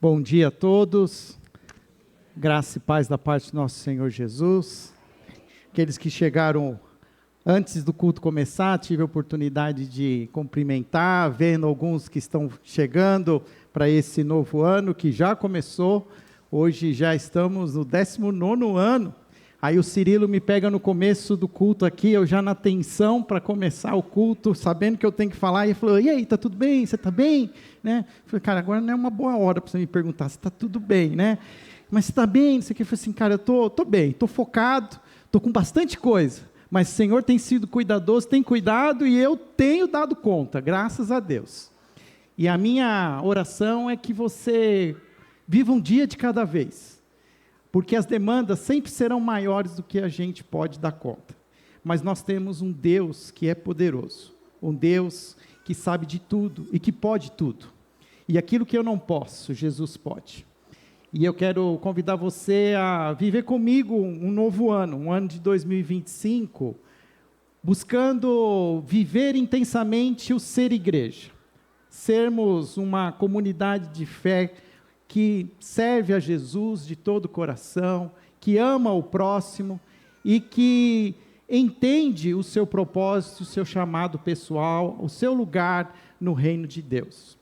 Bom dia a todos, graça e paz da parte do nosso Senhor Jesus. Aqueles que chegaram antes do culto começar, tive a oportunidade de cumprimentar, vendo alguns que estão chegando para esse novo ano que já começou. Hoje já estamos no 19º ano. Aí o Cirilo me pega no começo do culto aqui, eu já na tensão para começar o culto, sabendo que eu tenho que falar, e ele falou, e aí, está tudo bem? Você está bem? Né? Eu falei, cara, agora não é uma boa hora para você me perguntar se está tudo bem, né? Mas você está bem? Isso aqui. Eu falei assim, cara, eu estou bem, estou focado, estou com bastante coisa, mas o Senhor tem sido cuidadoso, tem cuidado e eu tenho dado conta, graças a Deus. E a minha oração é que você viva um dia de cada vez. Porque as demandas sempre serão maiores do que a gente pode dar conta. Mas nós temos um Deus que é poderoso, um Deus que sabe de tudo e que pode tudo. E aquilo que eu não posso, Jesus pode. E eu quero convidar você a viver comigo um novo ano, um ano de 2025, buscando viver intensamente o ser igreja. Sermos uma comunidade de fé que serve a Jesus de todo o coração, que ama o próximo e que entende o seu propósito, o seu chamado pessoal, o seu lugar no reino de Deus.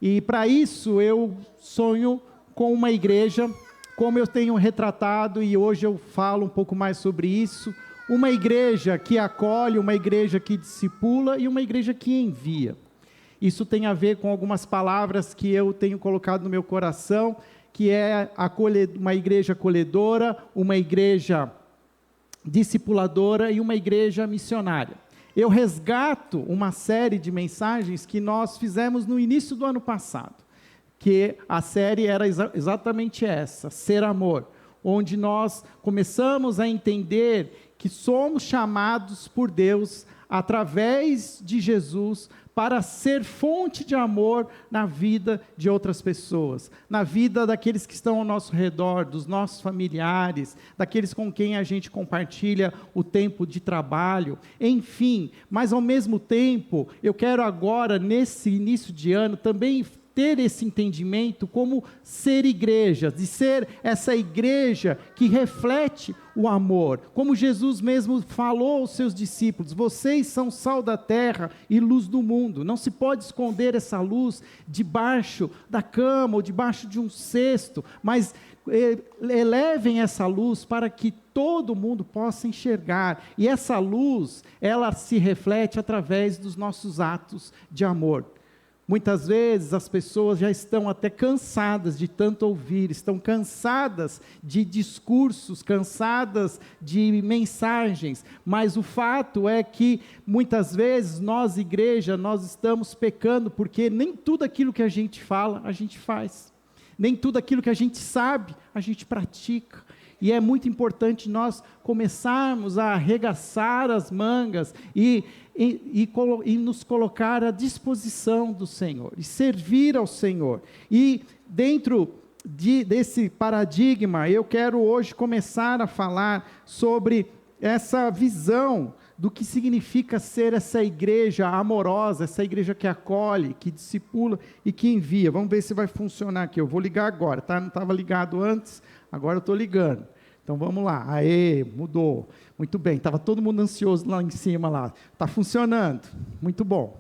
E para isso eu sonho com uma igreja, como eu tenho retratado e hoje eu falo um pouco mais sobre isso, uma igreja que acolhe, uma igreja que discipula e uma igreja que envia. Isso tem a ver com algumas palavras que eu tenho colocado no meu coração, que é uma igreja acolhedora, uma igreja discipuladora e uma igreja missionária. Eu resgato uma série de mensagens que nós fizemos no início do ano passado, que a série era exatamente essa, Ser Amor, onde nós começamos a entender que somos chamados por Deus, através de Jesus, para ser fonte de amor na vida de outras pessoas, na vida daqueles que estão ao nosso redor, dos nossos familiares, daqueles com quem a gente compartilha o tempo de trabalho, enfim. Mas ao mesmo tempo, eu quero agora, nesse início de ano, também ter esse entendimento como ser igreja, de ser essa igreja que reflete o amor, como Jesus mesmo falou aos seus discípulos, vocês são sal da terra e luz do mundo, não se pode esconder essa luz debaixo da cama ou debaixo de um cesto, mas elevem essa luz para que todo mundo possa enxergar, e essa luz, ela se reflete através dos nossos atos de amor. Muitas vezes as pessoas já estão até cansadas de tanto ouvir, estão cansadas de discursos, cansadas de mensagens, mas o fato é que muitas vezes nós, igreja, nós estamos pecando, porque nem tudo aquilo que a gente fala, a gente faz, nem tudo aquilo que a gente sabe, a gente pratica. E é muito importante nós começarmos a arregaçar as mangas e nos colocar à disposição do Senhor, e servir ao Senhor. E dentro desse paradigma, eu quero hoje começar a falar sobre essa visão do que significa ser essa igreja amorosa, essa igreja que acolhe, que discipula e que envia. Vamos ver se vai funcionar aqui, eu vou ligar agora, tá? Não estava ligado antes, agora eu estou ligando. Então vamos lá, aê, mudou, muito bem, estava todo mundo ansioso lá em cima, lá, está funcionando, muito bom.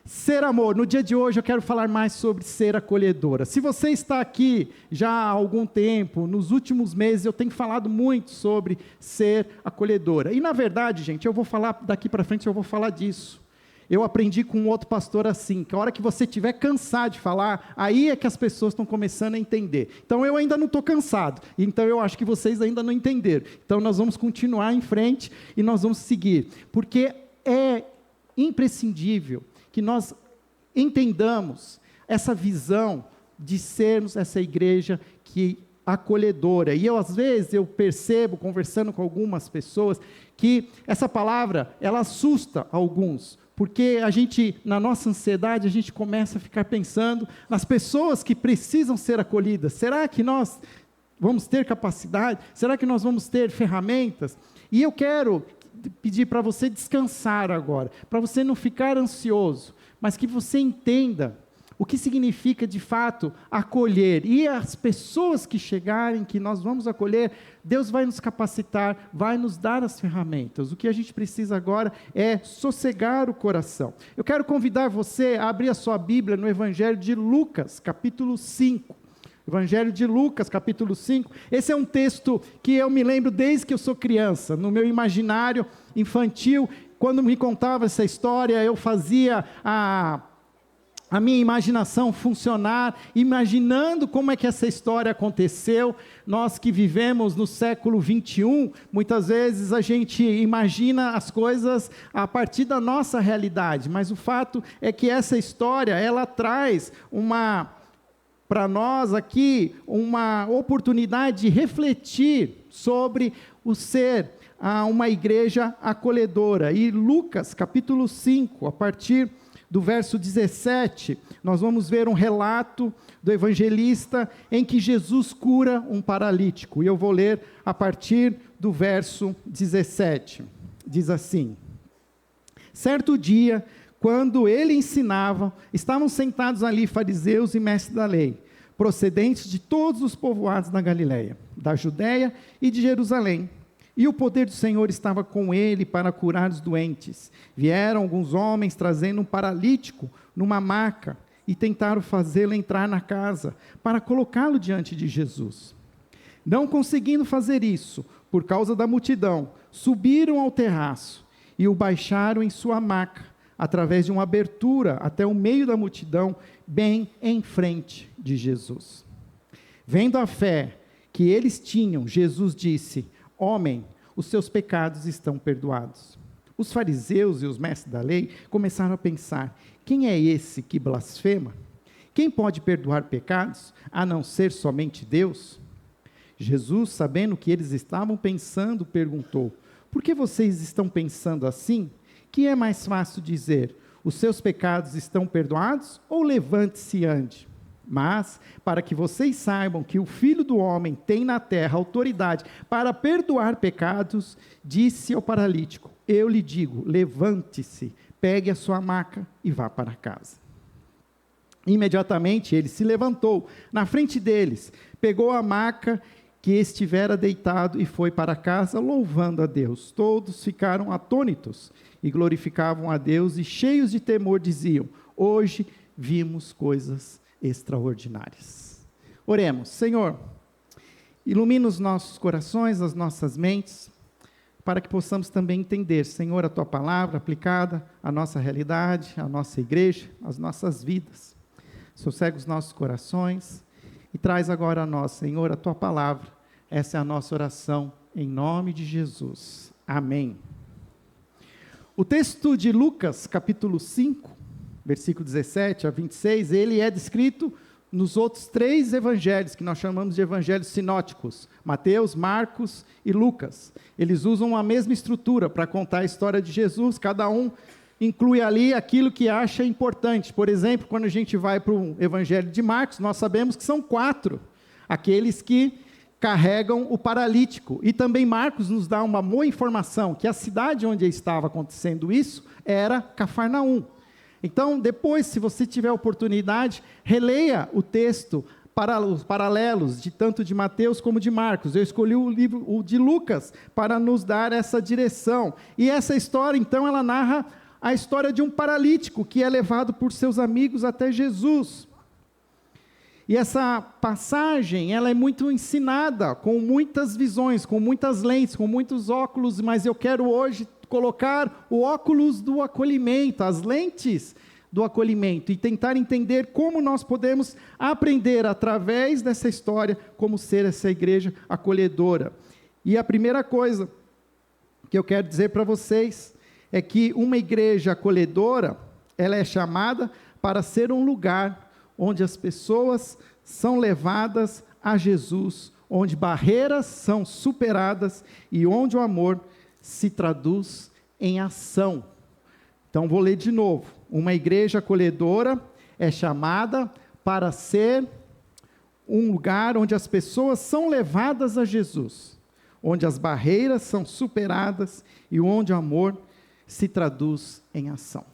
Ser amor, no dia de hoje eu quero falar mais sobre ser acolhedora. Se você está aqui já há algum tempo, nos últimos meses eu tenho falado muito sobre ser acolhedora, e na verdade, gente, eu vou falar, daqui para frente eu vou falar disso. Eu aprendi com um outro pastor assim, que a hora que você estiver cansado de falar, aí é que as pessoas estão começando a entender. Então eu ainda não estou cansado, então eu acho que vocês ainda não entenderam. Então nós vamos continuar em frente e nós vamos seguir, porque é imprescindível que nós entendamos essa visão de sermos essa igreja que acolhedora. E às vezes eu percebo, conversando com algumas pessoas, que essa palavra, ela assusta alguns, porque a gente, na nossa ansiedade, a gente começa a ficar pensando nas pessoas que precisam ser acolhidas. Será que nós vamos ter capacidade? Será que nós vamos ter ferramentas? E eu quero pedir para você descansar agora, para você não ficar ansioso, mas que você entenda o que significa de fato acolher. E as pessoas que chegarem, que nós vamos acolher, Deus vai nos capacitar, vai nos dar as ferramentas. O que a gente precisa agora é sossegar o coração. Eu quero convidar você a abrir a sua Bíblia no Evangelho de Lucas, capítulo 5. Evangelho de Lucas, capítulo 5. Esse é um texto que eu me lembro desde que eu sou criança, no meu imaginário infantil. Quando me contava essa história, eu fazia a minha imaginação funcionar, imaginando como é que essa história aconteceu. Nós que vivemos no século 21, muitas vezes a gente imagina as coisas a partir da nossa realidade, mas o fato é que essa história, ela traz para nós aqui, uma oportunidade de refletir sobre o ser uma igreja acolhedora. E Lucas, capítulo 5, a partir do verso 17, nós vamos ver um relato do evangelista em que Jesus cura um paralítico. E eu vou ler a partir do verso 17. Diz assim: certo dia, quando ele ensinava, estavam sentados ali fariseus e mestres da lei, procedentes de todos os povoados da Galileia, da Judéia e de Jerusalém. E o poder do Senhor estava com ele para curar os doentes. Vieram alguns homens trazendo um paralítico numa maca e tentaram fazê-lo entrar na casa para colocá-lo diante de Jesus. Não conseguindo fazer isso, por causa da multidão, subiram ao terraço e o baixaram em sua maca, através de uma abertura até o meio da multidão, bem em frente de Jesus. Vendo a fé que eles tinham, Jesus disse: homem, os seus pecados estão perdoados. Os fariseus e os mestres da lei começaram a pensar: quem é esse que blasfema? Quem pode perdoar pecados, a não ser somente Deus? Jesus, sabendo o que eles estavam pensando, perguntou: por que vocês estão pensando assim? Que é mais fácil dizer: os seus pecados estão perdoados, ou levante-se e ande? Mas, para que vocês saibam que o Filho do Homem tem na terra autoridade para perdoar pecados, disse ao paralítico: eu lhe digo, levante-se, pegue a sua maca e vá para casa. Imediatamente ele se levantou na frente deles, pegou a maca que estivera deitado e foi para casa, louvando a Deus. Todos ficaram atônitos e glorificavam a Deus, e cheios de temor diziam: hoje vimos coisas extraordinárias. Oremos. Senhor, ilumina os nossos corações, as nossas mentes, para que possamos também entender, Senhor, a Tua palavra aplicada à nossa realidade, à nossa igreja, às nossas vidas. Sossega os nossos corações e traz agora a nós, Senhor, a Tua palavra. Essa é a nossa oração, em nome de Jesus. Amém. O texto de Lucas, capítulo 5, versículo 17 a 26, ele é descrito nos outros 3 evangelhos, que nós chamamos de evangelhos sinóticos: Mateus, Marcos e Lucas. Eles usam a mesma estrutura para contar a história de Jesus, cada um inclui ali aquilo que acha importante. Por exemplo, quando a gente vai para o evangelho de Marcos, nós sabemos que são 4, aqueles que carregam o paralítico. E também Marcos nos dá uma boa informação, que a cidade onde estava acontecendo isso era Cafarnaum. Então, depois, se você tiver oportunidade, releia o texto para os paralelos, tanto de Mateus como de Marcos. Eu escolhi o de Lucas, para nos dar essa direção. E essa história, então, ela narra a história de um paralítico, que é levado por seus amigos até Jesus. E essa passagem, ela é muito ensinada, com muitas visões, com muitas lentes, com muitos óculos, mas eu quero hoje colocar o óculos do acolhimento, as lentes do acolhimento, e tentar entender como nós podemos aprender, através dessa história, como ser essa igreja acolhedora. E a primeira coisa que eu quero dizer para vocês, é que uma igreja acolhedora, ela é chamada para ser um lugar onde as pessoas são levadas a Jesus, onde barreiras são superadas e onde o amor se traduz em ação. Então vou ler de novo. Uma igreja acolhedora é chamada para ser um lugar onde as pessoas são levadas a Jesus, onde as barreiras são superadas e onde o amor se traduz em ação.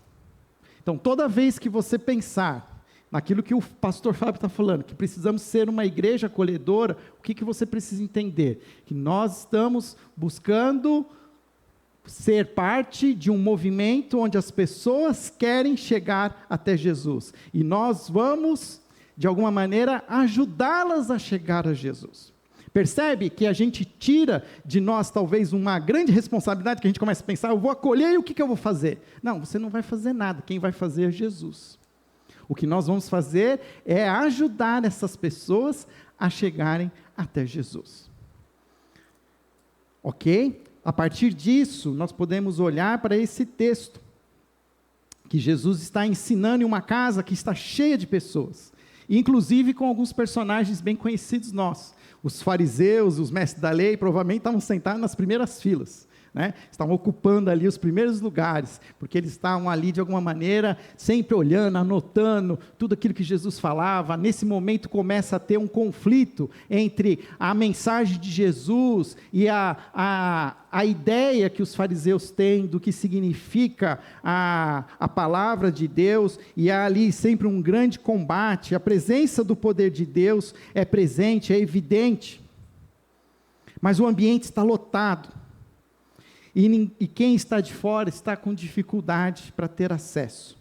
Então toda vez que você pensar naquilo que o pastor Fábio está falando, que precisamos ser uma igreja acolhedora, o que você precisa entender? Que nós estamos buscando ser parte de um movimento onde as pessoas querem chegar até Jesus. E nós vamos, de alguma maneira, ajudá-las a chegar a Jesus. Percebe que a gente tira de nós, talvez, uma grande responsabilidade, que a gente começa a pensar, eu vou acolher e o que eu vou fazer? Não, você não vai fazer nada, quem vai fazer é Jesus. O que nós vamos fazer é ajudar essas pessoas a chegarem até Jesus. Ok? A partir disso, nós podemos olhar para esse texto, que Jesus está ensinando em uma casa que está cheia de pessoas, inclusive com alguns personagens bem conhecidos nossos. Os fariseus, os mestres da lei, provavelmente estavam sentados nas primeiras filas, né? Estavam ocupando ali os primeiros lugares, porque eles estavam ali de alguma maneira, sempre olhando, anotando tudo aquilo que Jesus falava. Nesse momento começa a ter um conflito entre a mensagem de Jesus e a ideia que os fariseus têm do que significa a palavra de Deus, e há ali sempre um grande combate. A presença do poder de Deus é presente, é evidente, mas o ambiente está lotado. E quem está de fora está com dificuldade para ter acesso.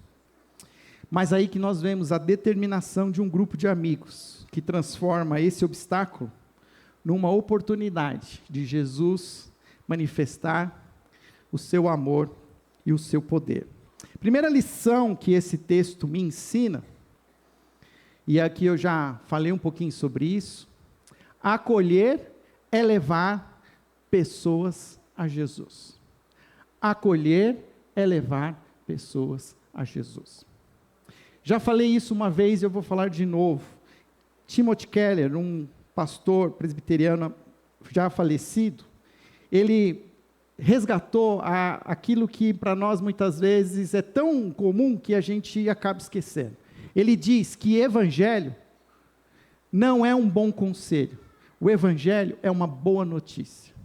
Mas aí que nós vemos a determinação de um grupo de amigos, que transforma esse obstáculo numa oportunidade de Jesus manifestar o seu amor e o seu poder. Primeira lição que esse texto me ensina, e aqui eu já falei um pouquinho sobre isso, acolher é levar pessoas a Jesus. Acolher é levar pessoas a Jesus. Já falei isso uma vez e eu vou falar de novo. Timothy Keller, um pastor presbiteriano já falecido, ele resgatou aquilo que para nós muitas vezes é tão comum que a gente acaba esquecendo. Ele diz que evangelho não é um bom conselho, o evangelho é uma boa notícia.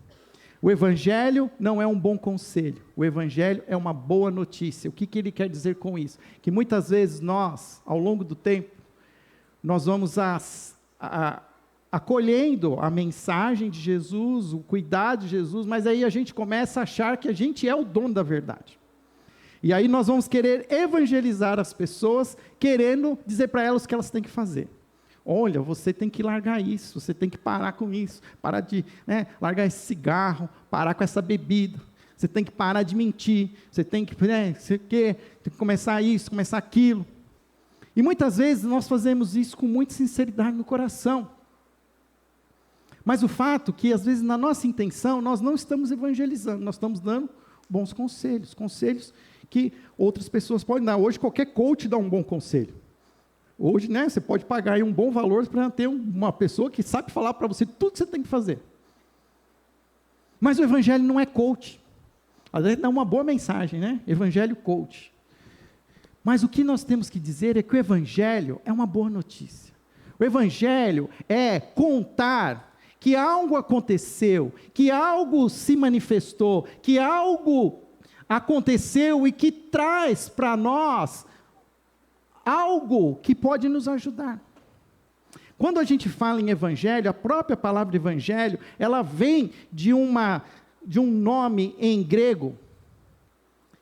O evangelho não é um bom conselho, o evangelho é uma boa notícia. O que ele quer dizer com isso? Que muitas vezes nós, ao longo do tempo, nós vamos acolhendo a mensagem de Jesus, o cuidado de Jesus, mas aí a gente começa a achar que a gente é o dono da verdade. E aí nós vamos querer evangelizar as pessoas, querendo dizer para elas o que elas têm que fazer. Olha, você tem que largar isso, você tem que parar com isso, parar de largar esse cigarro, parar com essa bebida, você tem que parar de mentir, você tem que, tem que começar isso, começar aquilo. E muitas vezes nós fazemos isso com muita sinceridade no coração. Mas o fato que às vezes na nossa intenção nós não estamos evangelizando, nós estamos dando bons conselhos, conselhos que outras pessoas podem dar. Hoje qualquer coach dá um bom conselho. Hoje, você pode pagar aí um bom valor para ter uma pessoa que sabe falar para você tudo que você tem que fazer. Mas o evangelho não é coach. Às vezes dá uma boa mensagem, Evangelho coach. Mas o que nós temos que dizer é que o evangelho é uma boa notícia. O evangelho é contar que algo aconteceu, que algo se manifestou, que algo aconteceu e que traz para nós algo que pode nos ajudar. Quando a gente fala em evangelho, a própria palavra evangelho, ela vem de um nome em grego,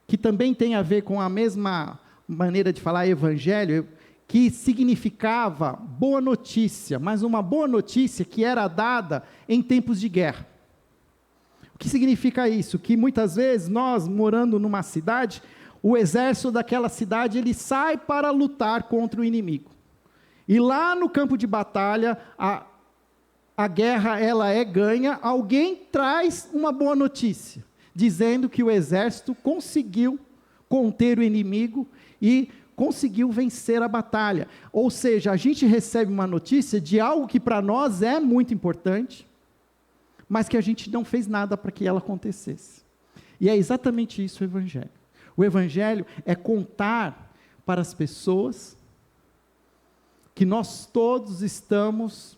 que também tem a ver com a mesma maneira de falar evangelho, que significava boa notícia, mas uma boa notícia que era dada em tempos de guerra. O que significa isso? Que muitas vezes nós, morando numa cidade, o exército daquela cidade, ele sai para lutar contra o inimigo. E lá no campo de batalha, a guerra ela é ganha, alguém traz uma boa notícia, dizendo que o exército conseguiu conter o inimigo e conseguiu vencer a batalha. Ou seja, a gente recebe uma notícia de algo que para nós é muito importante, mas que a gente não fez nada para que ela acontecesse. E é exatamente isso o evangelho. O evangelho é contar para as pessoas que nós todos estamos,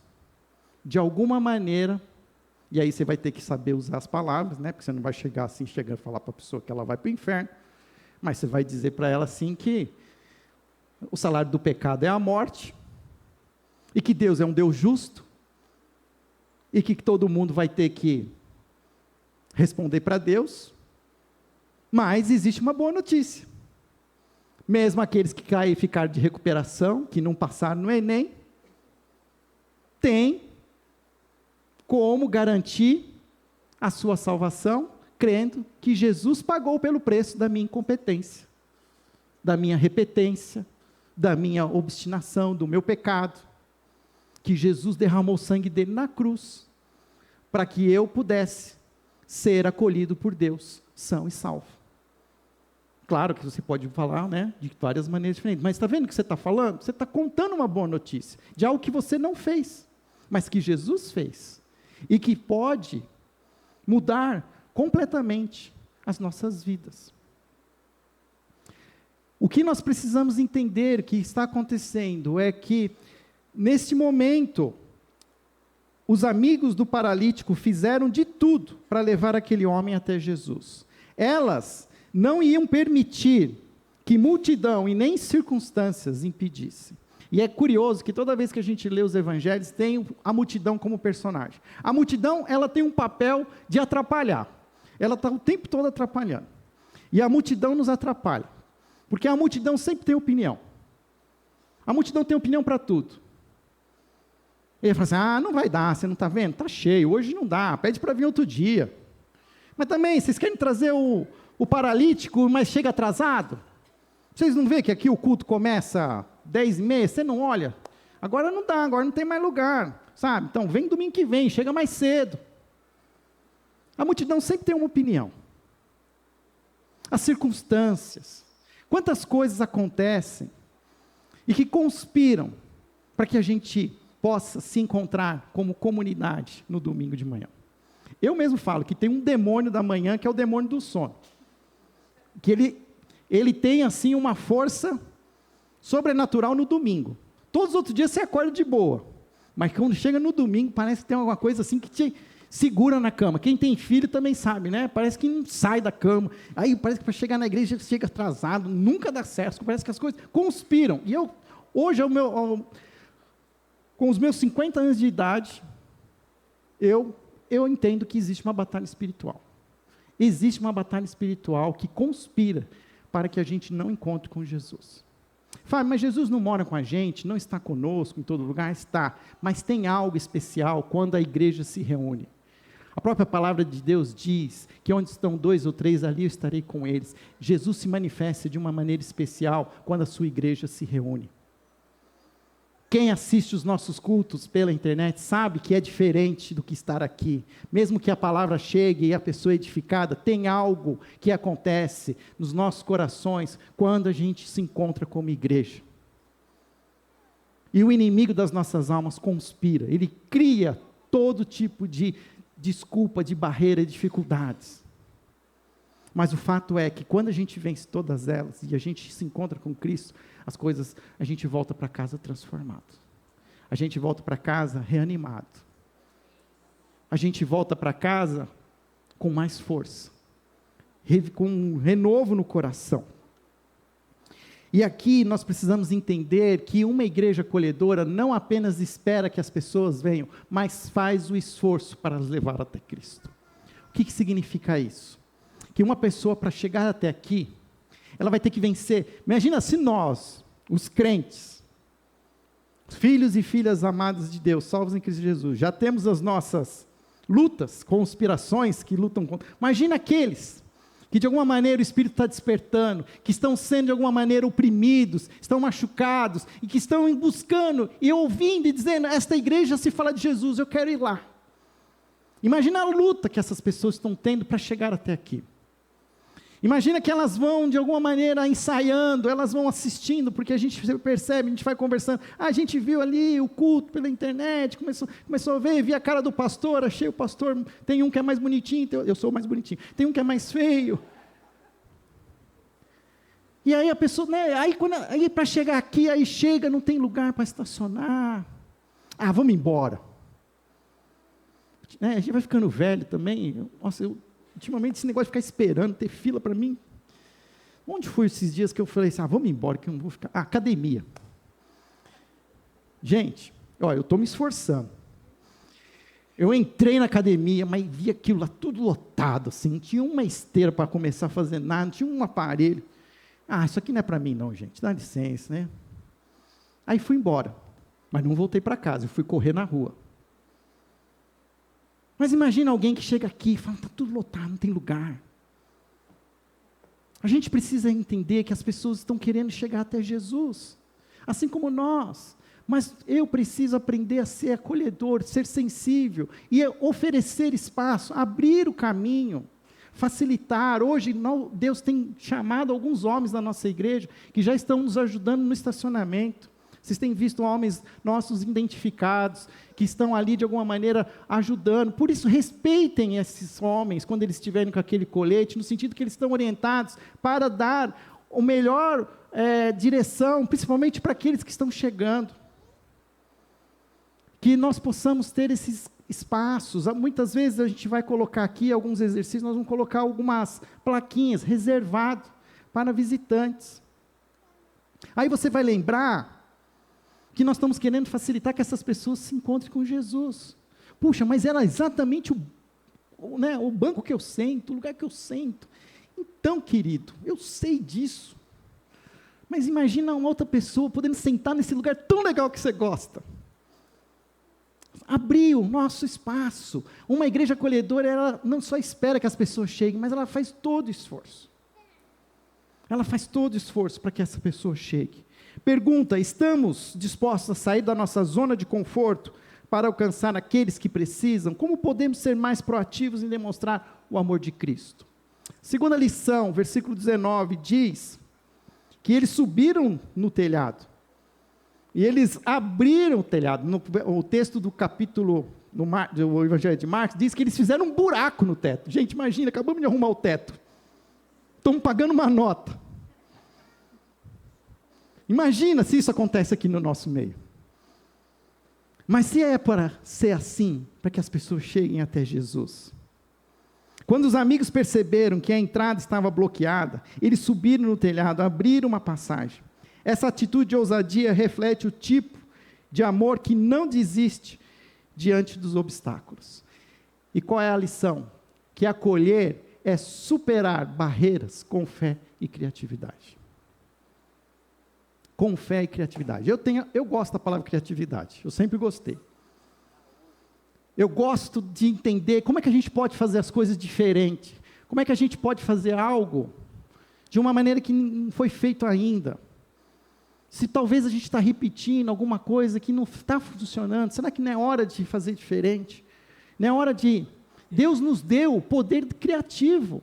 de alguma maneira, e aí você vai ter que saber usar as palavras, porque você não vai chegar assim, chegando e falar para a pessoa que ela vai para o inferno, mas você vai dizer para ela assim que o salário do pecado é a morte, e que Deus é um Deus justo, e que todo mundo vai ter que responder para Deus, mas existe uma boa notícia, mesmo aqueles que caem e ficaram de recuperação, que não passaram no Enem, tem como garantir a sua salvação, crendo que Jesus pagou pelo preço da minha incompetência, da minha repetência, da minha obstinação, do meu pecado, que Jesus derramou o sangue dele na cruz, para que eu pudesse ser acolhido por Deus, são e salvo. Claro que você pode falar, de várias maneiras diferentes, mas está vendo o que você está falando? Você está contando uma boa notícia, de algo que você não fez, mas que Jesus fez, e que pode mudar completamente as nossas vidas. O que nós precisamos entender que está acontecendo é que, neste momento, os amigos do paralítico fizeram de tudo para levar aquele homem até Jesus. Elas não iam permitir que multidão e nem circunstâncias impedissem. E é curioso que toda vez que a gente lê os evangelhos, tem a multidão como personagem. A multidão, ela tem um papel de atrapalhar. Ela está o tempo todo atrapalhando. E a multidão nos atrapalha. Porque a multidão sempre tem opinião. A multidão tem opinião para tudo. Ele fala assim, não vai dar, você não está vendo? Está cheio, hoje não dá, pede para vir outro dia. Mas também, vocês querem trazer o paralítico, mas chega atrasado? Vocês não veem que aqui o culto começa 10h30, você não olha? Agora não dá, agora não tem mais lugar, sabe? Então, vem domingo que vem, chega mais cedo. A multidão sempre tem uma opinião. As circunstâncias, quantas coisas acontecem e que conspiram para que a gente possa se encontrar como comunidade no domingo de manhã. Eu mesmo falo que tem um demônio da manhã, que é o demônio do sono. Que ele tem assim uma força sobrenatural no domingo. Todos os outros dias você acorda de boa. Mas quando chega no domingo, parece que tem alguma coisa assim que te segura na cama. Quem tem filho também sabe, né? Parece que não sai da cama. Aí parece que para chegar na igreja chega atrasado, nunca dá certo. Parece que as coisas conspiram. E hoje, com os meus 50 anos de idade, eu entendo que existe uma batalha espiritual. Existe uma batalha espiritual que conspira para que a gente não encontre com Jesus. Fábio, mas Jesus não mora com a gente, não está conosco em todo lugar? Está, mas tem algo especial quando a igreja se reúne. A própria palavra de Deus diz que onde estão 2 ou 3, ali eu estarei com eles. Jesus se manifesta de uma maneira especial quando a sua igreja se reúne. Quem assiste os nossos cultos pela internet sabe que é diferente do que estar aqui. Mesmo que a palavra chegue e a pessoa é edificada, tem algo que acontece nos nossos corações quando a gente se encontra como igreja. E o inimigo das nossas almas conspira, ele cria todo tipo de desculpa, de barreira, de dificuldades. Mas o fato é que quando a gente vence todas elas e a gente se encontra com Cristo, a gente volta para casa transformado. A gente volta para casa reanimado. A gente volta para casa com mais força, com um renovo no coração. E aqui nós precisamos entender que uma igreja acolhedora não apenas espera que as pessoas venham, mas faz o esforço para as levar até Cristo. O que significa isso? Que uma pessoa, para chegar até aqui, ela vai ter que vencer. Imagina se nós, os crentes, filhos e filhas amados de Deus, salvos em Cristo Jesus, já temos as nossas lutas, conspirações que lutam contra. Imagina aqueles que de alguma maneira o Espírito está despertando, que estão sendo de alguma maneira oprimidos, estão machucados, e que estão buscando e ouvindo e dizendo, esta igreja se fala de Jesus, eu quero ir lá. Imagina a luta que essas pessoas estão tendo para chegar até aqui. Imagina que elas vão, de alguma maneira, ensaiando, elas vão assistindo, porque a gente percebe, a gente vai conversando, a gente viu ali o culto pela internet, começou a ver, vi a cara do pastor, achei o pastor, tem um que é mais bonitinho, eu sou o mais bonitinho, tem um que é mais feio. E aí a pessoa, aí para chegar aqui, aí chega, não tem lugar para estacionar, vamos embora. A gente vai ficando velho também, nossa, ultimamente esse negócio de ficar esperando, ter fila para mim, Onde foi esses dias que eu falei assim, vamos embora, que eu não vou ficar... academia. Gente, eu estou me esforçando. Eu entrei na academia, mas vi aquilo lá tudo lotado, assim, não tinha uma esteira para começar a fazer nada, não tinha um aparelho. Isso aqui não é para mim não, gente, dá licença, né? Aí fui embora, mas não voltei para casa, eu fui correr na rua. Mas imagina alguém que chega aqui e fala, está tudo lotado, não tem lugar. A gente precisa entender que as pessoas estão querendo chegar até Jesus, assim como nós. Mas eu preciso aprender a ser acolhedor, ser sensível, e oferecer espaço, abrir o caminho, facilitar. Hoje, Deus tem chamado alguns homens da nossa igreja, que já estão nos ajudando no estacionamento. Vocês têm visto homens nossos identificados, que estão ali de alguma maneira ajudando. Por isso, respeitem esses homens, quando eles estiverem com aquele colete, no sentido que eles estão orientados para dar o melhor direção, principalmente para aqueles que estão chegando. Que nós possamos ter esses espaços. Muitas vezes a gente vai colocar aqui alguns exercícios, nós vamos colocar algumas plaquinhas reservado para visitantes. Aí você vai lembrar que nós estamos querendo facilitar que essas pessoas se encontrem com Jesus. Puxa, mas era exatamente o banco que eu sento, o lugar que eu sento. Então, querido, eu sei disso. Mas imagina uma outra pessoa podendo sentar nesse lugar tão legal que você gosta. Abrir o nosso espaço. Uma igreja acolhedora, ela não só espera que as pessoas cheguem, mas ela faz todo o esforço. Ela faz todo o esforço para que essa pessoa chegue. Pergunta, estamos dispostos a sair da nossa zona de conforto para alcançar aqueles que precisam? Como podemos ser mais proativos em demonstrar o amor de Cristo? Segunda lição, versículo 19, diz que eles subiram no telhado. E eles abriram o telhado. O texto do capítulo, do Evangelho de Marcos, diz que eles fizeram um buraco no teto. Gente, imagina, acabamos de arrumar o teto. Estamos pagando uma nota. Imagina se isso acontece aqui no nosso meio. Mas se é para ser assim, para que as pessoas cheguem até Jesus. Quando os amigos perceberam que a entrada estava bloqueada, eles subiram no telhado, abriram uma passagem. Essa atitude de ousadia reflete o tipo de amor que não desiste diante dos obstáculos. E qual é a lição? Que acolher é superar barreiras com fé e criatividade. Com fé e criatividade. Eu gosto da palavra criatividade, eu sempre gostei. Eu gosto de entender como é que a gente pode fazer as coisas diferentes, como é que a gente pode fazer algo de uma maneira que não foi feito ainda. Se talvez a gente está repetindo alguma coisa que não está funcionando, será que não é hora de fazer diferente? Não é hora de... Deus nos deu o poder criativo.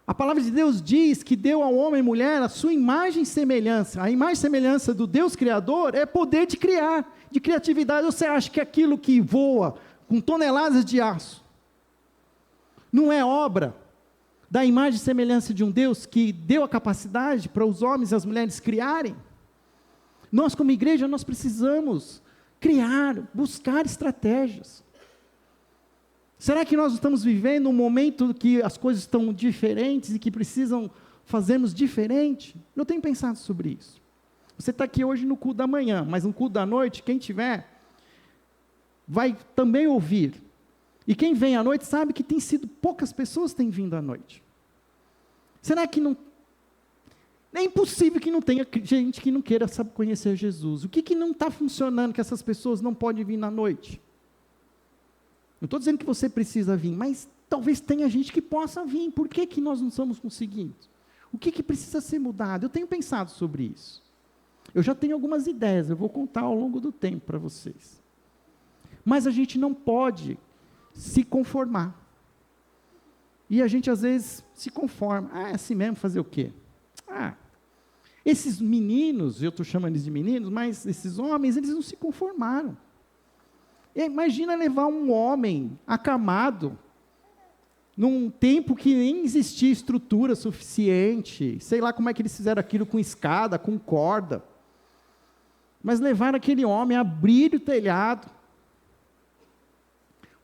A palavra de Deus diz que deu ao homem e mulher a sua imagem e semelhança. A imagem e semelhança do Deus Criador é poder de criar, de criatividade. Você acha que aquilo que voa com toneladas de aço não é obra da imagem e semelhança de um Deus que deu a capacidade para os homens e as mulheres criarem? Nós, como igreja, nós precisamos criar, buscar estratégias. Será que nós estamos vivendo um momento que as coisas estão diferentes e que precisam fazermos diferente? Eu tenho pensado sobre isso. Você está aqui hoje no culto da manhã, mas no culto da noite, quem tiver, vai também ouvir. E quem vem à noite sabe que tem sido poucas pessoas que têm vindo à noite. Será que não... É impossível que não tenha gente que não queira conhecer Jesus. O que não está funcionando que essas pessoas não podem vir na noite? Não estou dizendo que você precisa vir, mas talvez tenha gente que possa vir. Por que nós não estamos conseguindo? O que precisa ser mudado? Eu tenho pensado sobre isso. Eu já tenho algumas ideias, eu vou contar ao longo do tempo para vocês. Mas a gente não pode se conformar. E a gente às vezes se conforma. É assim mesmo, fazer o quê? Esses meninos, eu estou chamando eles de meninos, mas esses homens, eles não se conformaram. Imagina levar um homem acamado, num tempo que nem existia estrutura suficiente, sei lá como é que eles fizeram aquilo com escada, com corda, mas levaram aquele homem a abrir o telhado,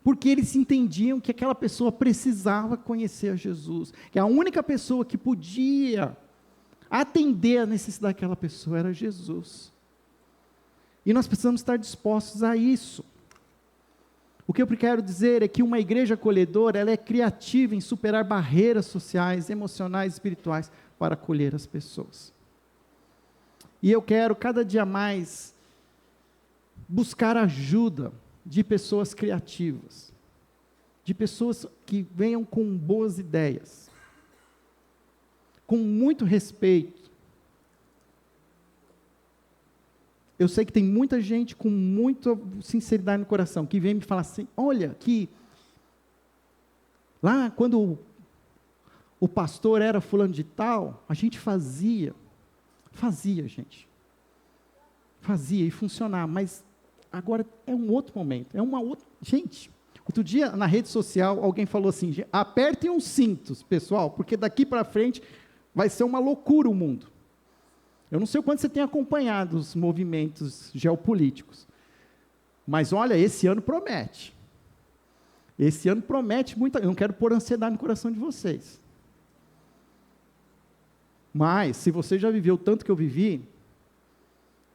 porque eles entendiam que aquela pessoa precisava conhecer a Jesus, que a única pessoa que podia atender a necessidade daquela pessoa era Jesus. E nós precisamos estar dispostos a isso. O que eu quero dizer é que uma igreja acolhedora, ela é criativa em superar barreiras sociais, emocionais, espirituais, para acolher as pessoas. E eu quero cada dia mais buscar ajuda de pessoas criativas, de pessoas que venham com boas ideias, com muito respeito. Eu sei que tem muita gente com muita sinceridade no coração, que vem me falar assim, olha, que lá quando o pastor era fulano de tal, a gente fazia gente, fazia e funcionava, mas agora é um outro momento, é uma outra, gente, outro dia na rede social, alguém falou assim, apertem os cintos, pessoal, porque daqui para frente vai ser uma loucura o mundo. Eu não sei o quanto você tem acompanhado os movimentos geopolíticos, mas olha, esse ano promete. Esse ano promete muita. Eu não quero pôr ansiedade no coração de vocês. Mas, se você já viveu tanto que eu vivi,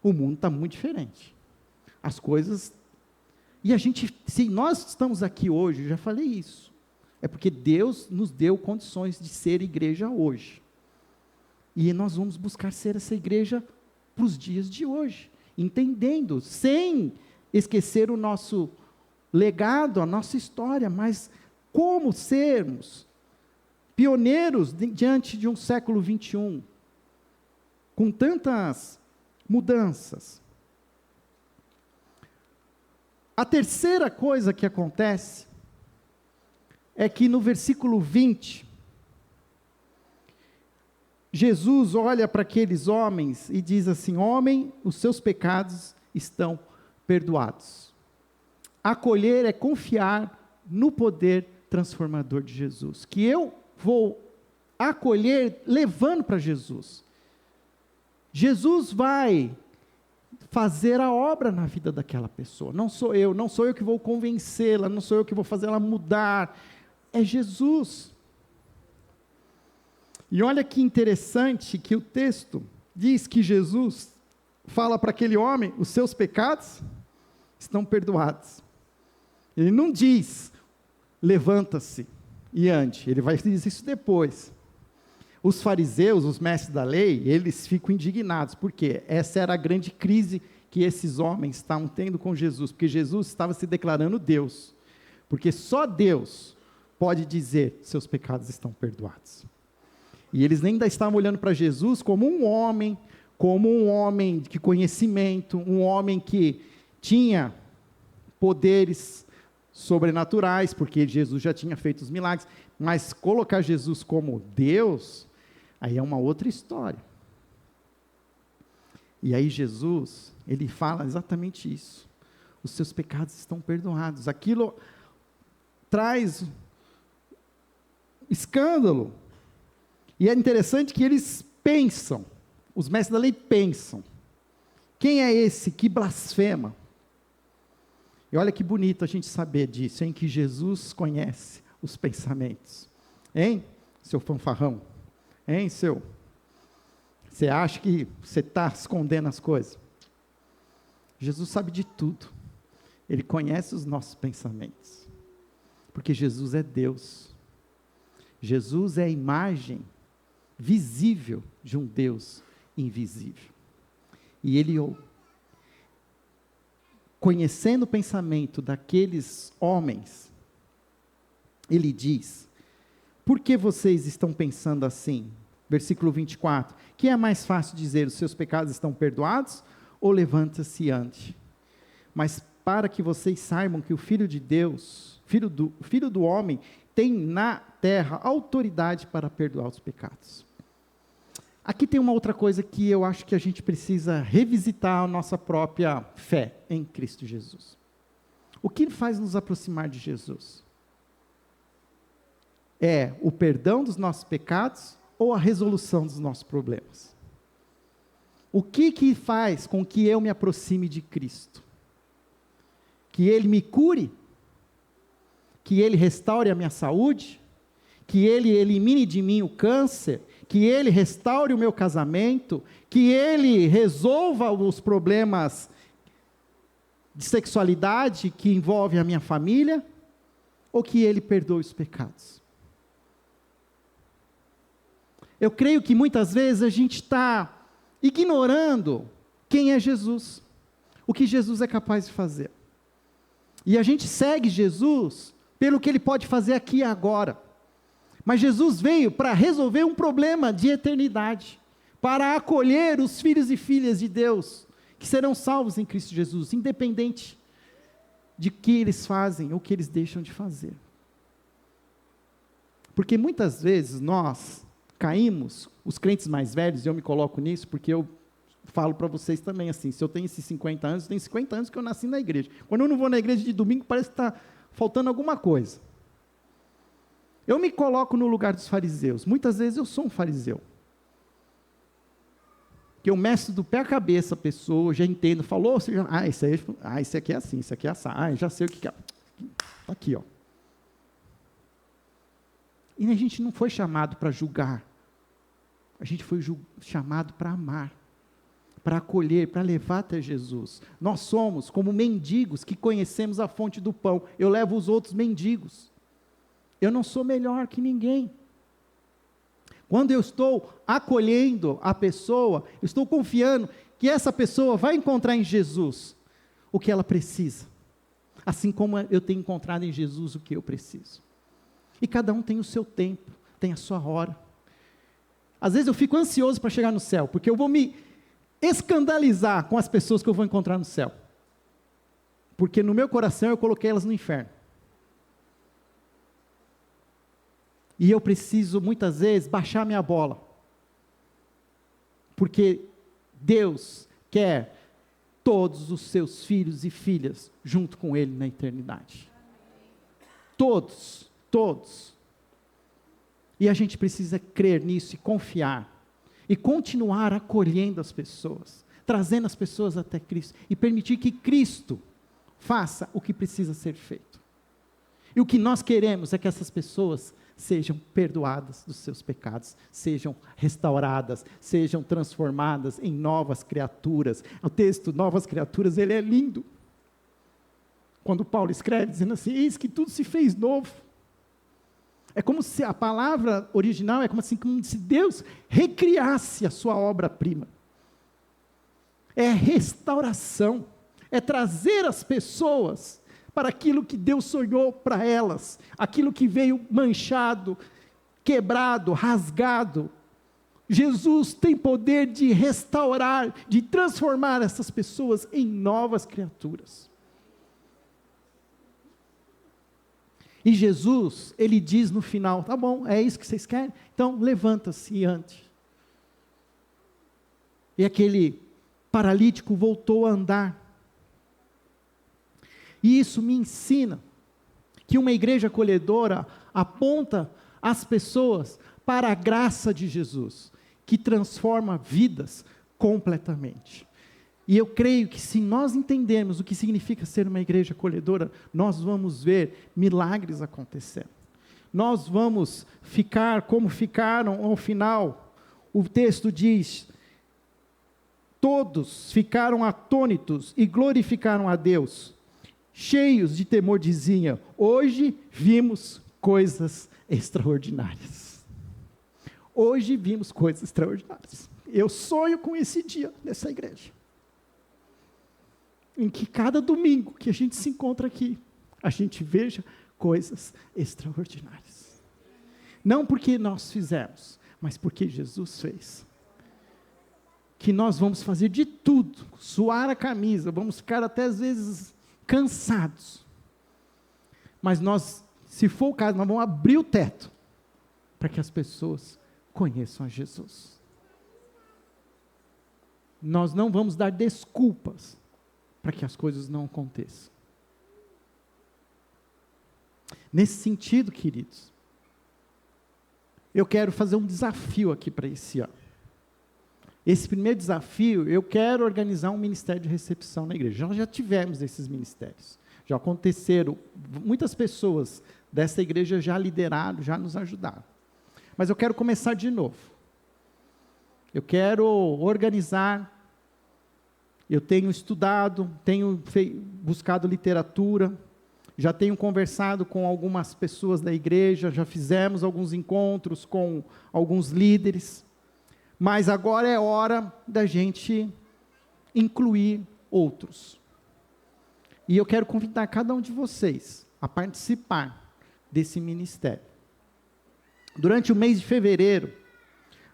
o mundo está muito diferente. As coisas. E a gente, se nós estamos aqui hoje, eu já falei isso, é porque Deus nos deu condições de ser igreja hoje. E nós vamos buscar ser essa igreja para os dias de hoje, entendendo, sem esquecer o nosso legado, a nossa história, mas como sermos pioneiros diante de um século 21, com tantas mudanças. A terceira coisa que acontece é que no versículo 20, Jesus olha para aqueles homens e diz assim, homem, os seus pecados estão perdoados. Acolher é confiar no poder transformador de Jesus, que eu vou acolher levando para Jesus. Jesus vai fazer a obra na vida daquela pessoa, não sou eu que vou convencê-la, não sou eu que vou fazer ela mudar, é Jesus. E olha que interessante que o texto diz que Jesus fala para aquele homem, os seus pecados estão perdoados. Ele não diz, levanta-se e ande, ele vai dizer isso depois. Os fariseus, os mestres da lei, eles ficam indignados, porque essa era a grande crise que esses homens estavam tendo com Jesus, porque Jesus estava se declarando Deus, porque só Deus pode dizer, seus pecados estão perdoados. E eles ainda estavam olhando para Jesus como um homem de conhecimento, um homem que tinha poderes sobrenaturais, porque Jesus já tinha feito os milagres, mas colocar Jesus como Deus, aí é uma outra história. E aí Jesus, ele fala exatamente isso, os seus pecados estão perdoados, aquilo traz escândalo, e é interessante que eles pensam, os mestres da lei pensam, quem é esse que blasfema? E olha que bonito a gente saber disso, em que Jesus conhece os pensamentos, hein, seu fanfarrão, hein, você acha que você está escondendo as coisas? Jesus sabe de tudo, ele conhece os nossos pensamentos, porque Jesus é Deus, Jesus é a imagem visível de um Deus invisível, e ele, conhecendo o pensamento daqueles homens, ele diz, por que vocês estão pensando assim? Versículo 24, que é mais fácil dizer, os seus pecados estão perdoados, ou levanta-se e ande? Mas para que vocês saibam que o Filho de Deus, Filho do homem, tem na terra autoridade para perdoar os pecados. Aqui tem uma outra coisa que eu acho que a gente precisa revisitar a nossa própria fé em Cristo Jesus. O que faz nos aproximar de Jesus? É o perdão dos nossos pecados ou a resolução dos nossos problemas? O que faz com que eu me aproxime de Cristo? Que Ele me cure? Que Ele restaure a minha saúde? Que Ele elimine de mim o câncer? que Ele restaure o meu casamento, que Ele resolva os problemas de sexualidade que envolvem a minha família, ou que Ele perdoe os pecados. Eu creio que muitas vezes a gente está ignorando quem é Jesus, o que Jesus é capaz de fazer. E a gente segue Jesus pelo que Ele pode fazer aqui e agora. Mas Jesus veio para resolver um problema de eternidade, para acolher os filhos e filhas de Deus, que serão salvos em Cristo Jesus, independente de que eles fazem ou que eles deixam de fazer. Porque muitas vezes nós caímos, os crentes mais velhos, eu me coloco nisso, porque eu falo para vocês também assim, se eu tenho esses 50 anos, eu tenho 50 anos que eu nasci na igreja. Quando eu não vou na igreja de domingo, parece que está faltando alguma coisa. Eu me coloco no lugar dos fariseus. Muitas vezes eu sou um fariseu. Que eu meço do pé à cabeça a pessoa, já entendo, falou, esse aqui é assim, isso aqui é assim, já sei o que é. Está aqui, ó. E a gente não foi chamado para julgar. A gente foi chamado para amar, para acolher, para levar até Jesus. Nós somos como mendigos que conhecemos a fonte do pão. Eu levo os outros mendigos. Eu não sou melhor que ninguém. Quando eu estou acolhendo a pessoa, eu estou confiando que essa pessoa vai encontrar em Jesus o que ela precisa. Assim como eu tenho encontrado em Jesus o que eu preciso. E cada um tem o seu tempo, tem a sua hora. Às vezes eu fico ansioso para chegar no céu, porque eu vou me escandalizar com as pessoas que eu vou encontrar no céu. Porque no meu coração eu coloquei elas no inferno. E eu preciso, muitas vezes, baixar minha bola. Porque Deus quer todos os seus filhos e filhas junto com Ele na eternidade. Todos, todos. E a gente precisa crer nisso e confiar. E continuar acolhendo as pessoas, trazendo as pessoas até Cristo. E permitir que Cristo faça o que precisa ser feito. E o que nós queremos é que essas pessoas sejam perdoadas dos seus pecados, sejam restauradas, sejam transformadas em novas criaturas. O texto, novas criaturas, ele é lindo. Quando Paulo escreve, dizendo assim, eis que tudo se fez novo. É como se a palavra original, é como se Deus recriasse a sua obra-prima. É restauração, é trazer as pessoas para aquilo que Deus sonhou para elas, aquilo que veio manchado, quebrado, rasgado. Jesus tem poder de restaurar, de transformar essas pessoas em novas criaturas. E Jesus, ele diz no final, tá bom, é isso que vocês querem? Então levanta-se e ande. E aquele paralítico voltou a andar. E isso me ensina que uma igreja acolhedora aponta as pessoas para a graça de Jesus, que transforma vidas completamente. E eu creio que se nós entendermos o que significa ser uma igreja acolhedora, nós vamos ver milagres acontecendo. Nós vamos ficar como ficaram ao final. O texto diz, todos ficaram atônitos e glorificaram a Deus. Cheios de temor diziam, hoje vimos coisas extraordinárias. Hoje vimos coisas extraordinárias. Eu sonho com esse dia nessa igreja. Em que cada domingo que a gente se encontra aqui, a gente veja coisas extraordinárias. Não porque nós fizemos, mas porque Jesus fez. Que nós vamos fazer de tudo, suar a camisa, vamos ficar até às vezes cansados. Mas nós, se for o caso, nós vamos abrir o teto, para que as pessoas conheçam a Jesus. Nós não vamos dar desculpas, para que as coisas não aconteçam. Nesse sentido, queridos, eu quero fazer um desafio aqui para esse ano. Esse primeiro desafio, eu quero organizar um ministério de recepção na igreja. Nós já tivemos esses ministérios, já aconteceram, muitas pessoas dessa igreja já lideraram, já nos ajudaram. Mas eu quero começar de novo. eu quero organizar. Eu tenho estudado, tenho buscado literatura, já tenho conversado com algumas pessoas da igreja, já fizemos alguns encontros com alguns líderes, mas agora é hora da gente incluir outros. E eu quero convidar cada um de vocês a participar desse ministério. Durante o mês de fevereiro,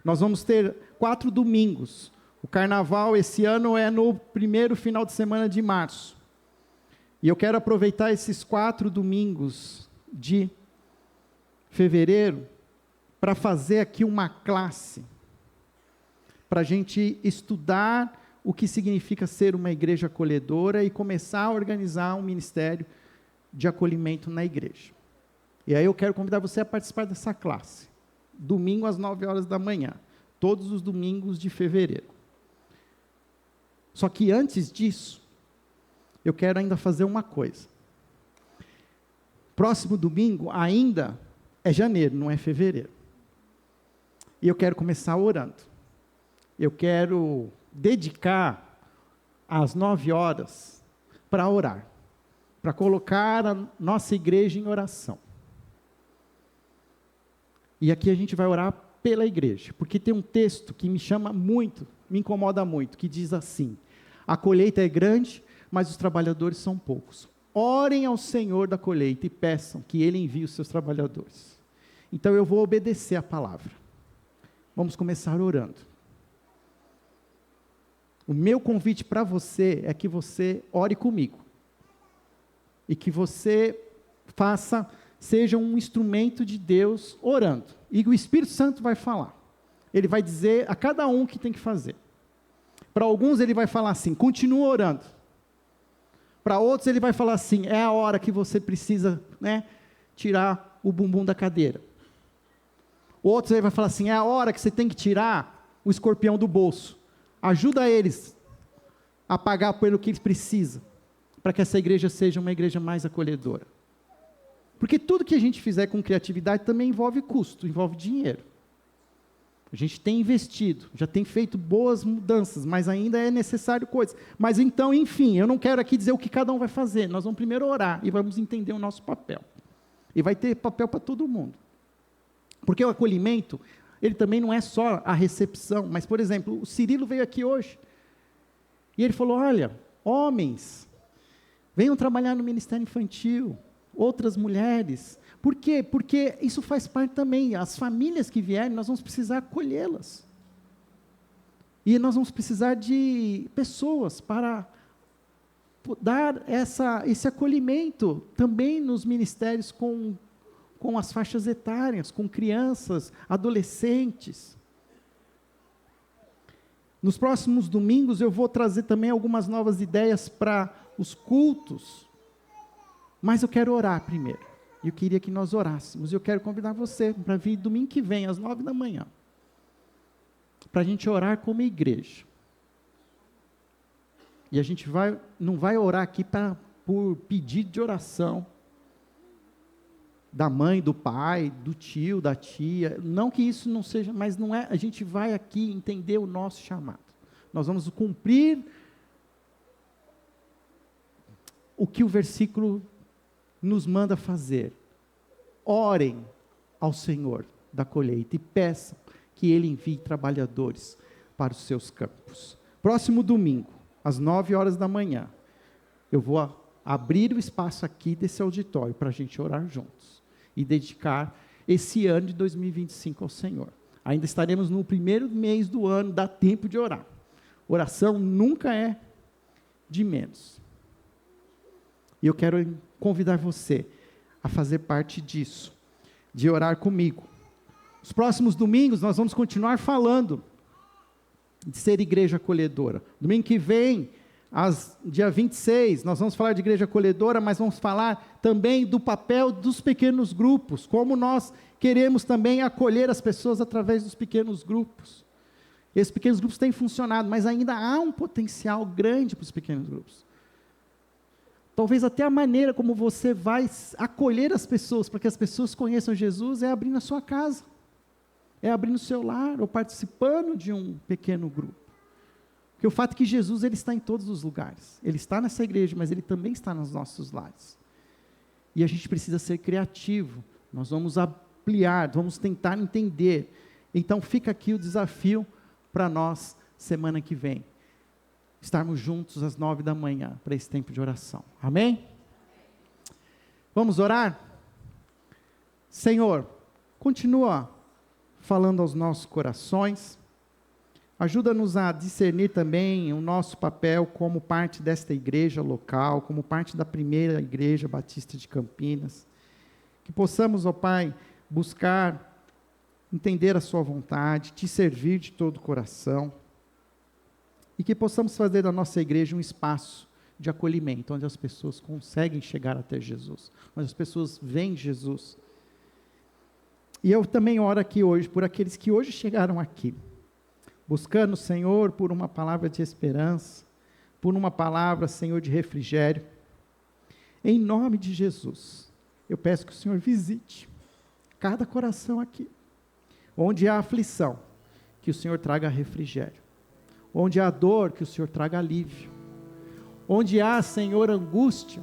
nós vamos ter 4 domingos. O carnaval esse ano é no primeiro final de semana de março. E eu quero aproveitar esses 4 domingos de fevereiro para fazer aqui uma classe, para a gente estudar o que significa ser uma igreja acolhedora e começar a organizar um ministério de acolhimento na igreja. E aí eu quero convidar você a participar dessa classe, domingo às 9 horas da manhã, todos os domingos de fevereiro. Só que antes disso, eu quero ainda fazer uma coisa. Próximo domingo ainda é janeiro, não é fevereiro. E eu quero começar orando. Eu quero dedicar às 9 horas para orar, para colocar a nossa igreja em oração. E aqui a gente vai orar pela igreja, porque tem um texto que me chama muito, me incomoda muito, que diz assim: a colheita é grande, mas os trabalhadores são poucos. Orem ao Senhor da colheita e peçam que Ele envie os seus trabalhadores. Então eu vou obedecer a palavra. Vamos começar orando. O meu convite para você é que você ore comigo. E que você seja um instrumento de Deus orando. E o Espírito Santo vai falar. Ele vai dizer a cada um o que tem que fazer. Para alguns ele vai falar assim: continua orando. Para outros ele vai falar assim: é a hora que você precisa, tirar o bumbum da cadeira. Outros ele vai falar assim: é a hora que você tem que tirar o escorpião do bolso. Ajuda eles a pagar pelo que eles precisam, para que essa igreja seja uma igreja mais acolhedora. Porque tudo que a gente fizer com criatividade também envolve custo, envolve dinheiro. A gente tem investido, já tem feito boas mudanças, mas ainda é necessário coisas. Mas então, enfim, eu não quero aqui dizer o que cada um vai fazer. Nós vamos primeiro orar e vamos entender o nosso papel. E vai ter papel para todo mundo. Porque o acolhimento, ele também não é só a recepção. Mas, por exemplo, o Cirilo veio aqui hoje. E ele falou: olha, homens, venham trabalhar no Ministério Infantil. Outras mulheres. Por quê? Porque isso faz parte também. As famílias que vierem, nós vamos precisar acolhê-las. E nós vamos precisar de pessoas para dar esse acolhimento também nos ministérios com as faixas etárias, com crianças, adolescentes. Nos próximos domingos eu vou trazer também algumas novas ideias para os cultos. Mas eu quero orar primeiro. Eu queria que nós orássemos. Eu quero convidar você para vir domingo que vem, às 9 da manhã. Para a gente orar como igreja. E a gente não vai orar aqui por pedido de oração. Da mãe, do pai, do tio, da tia. Não que isso não seja, mas não é. A gente vai aqui entender o nosso chamado. Nós vamos cumprir o que o versículo nos manda fazer. Orem ao Senhor da colheita e peçam que Ele envie trabalhadores para os seus campos. Próximo domingo, às 9 horas da manhã, eu vou abrir o espaço aqui desse auditório para a gente orar juntos e dedicar esse ano de 2025 ao Senhor. Ainda estaremos no primeiro mês do ano, dá tempo de orar. Oração nunca é de menos. E eu quero convidar você a fazer parte disso, de orar comigo. Os próximos domingos nós vamos continuar falando de ser igreja acolhedora. Domingo que vem, dia 26, nós vamos falar de igreja acolhedora, mas vamos falar também do papel dos pequenos grupos, como nós queremos também acolher as pessoas através dos pequenos grupos. Esses pequenos grupos têm funcionado, mas ainda há um potencial grande para os pequenos grupos. Talvez até a maneira como você vai acolher as pessoas, para que as pessoas conheçam Jesus, é abrir na sua casa. é abrir no seu lar, ou participando de um pequeno grupo. Porque o fato é que Jesus, ele está em todos os lugares. Ele está nessa igreja, mas ele também está nos nossos lares. E a gente precisa ser criativo. Nós vamos ampliar, vamos tentar entender. Então fica aqui o desafio para nós, semana que vem. Estarmos juntos às 9 da manhã, para esse tempo de oração. Amém? Vamos orar? Senhor, continua falando aos nossos corações. Ajuda-nos a discernir também o nosso papel como parte desta igreja local, como parte da primeira igreja batista de Campinas. Que possamos, ó Pai, buscar entender a sua vontade, te servir de todo o coração. E que possamos fazer da nossa igreja um espaço de acolhimento, onde as pessoas conseguem chegar até Jesus, onde as pessoas veem Jesus. E eu também oro aqui hoje por aqueles que hoje chegaram aqui, buscando, Senhor, por uma palavra de esperança, por uma palavra, Senhor, de refrigério. Em nome de Jesus, eu peço que o Senhor visite cada coração aqui, onde há aflição, que o Senhor traga refrigério, onde há dor, que o Senhor traga alívio, onde há, Senhor, angústia,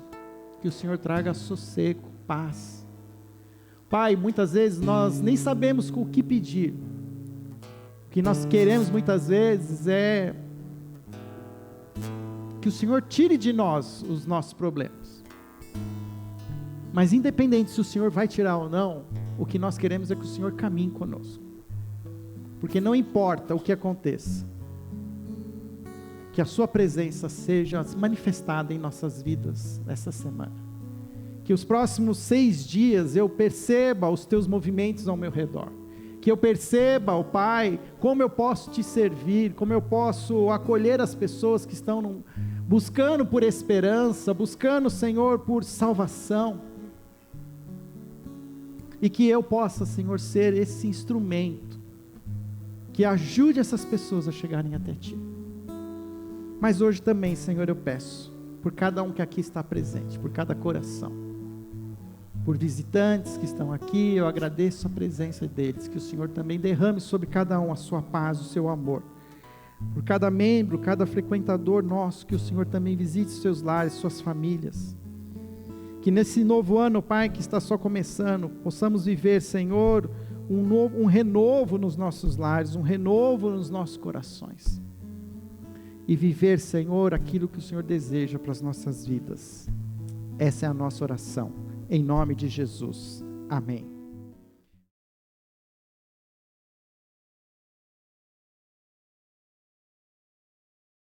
que o Senhor traga sossego, paz. Pai, muitas vezes nós nem sabemos o que pedir. O que nós queremos muitas vezes é que o Senhor tire de nós os nossos problemas. Mas independente se o Senhor vai tirar ou não, o que nós queremos é que o Senhor caminhe conosco. Porque não importa o que aconteça, que a sua presença seja manifestada em nossas vidas essa semana. Que os próximos 6 dias eu perceba os teus movimentos ao meu redor. Que eu perceba, ó Pai, como eu posso te servir, como eu posso acolher as pessoas que estão buscando por esperança, buscando, Senhor, por salvação. E que eu possa, Senhor, ser esse instrumento que ajude essas pessoas a chegarem até Ti. Mas hoje também, Senhor, eu peço, por cada um que aqui está presente, por cada coração, por visitantes que estão aqui, eu agradeço a presença deles, que o Senhor também derrame sobre cada um a sua paz, o seu amor. Por cada membro, cada frequentador nosso, que o Senhor também visite seus lares, suas famílias. Que nesse novo ano, Pai, que está só começando, possamos viver, Senhor, um renovo nos nossos lares, um renovo nos nossos corações. E viver, Senhor, aquilo que o Senhor deseja para as nossas vidas. Essa é a nossa oração. Em nome de Jesus. Amém.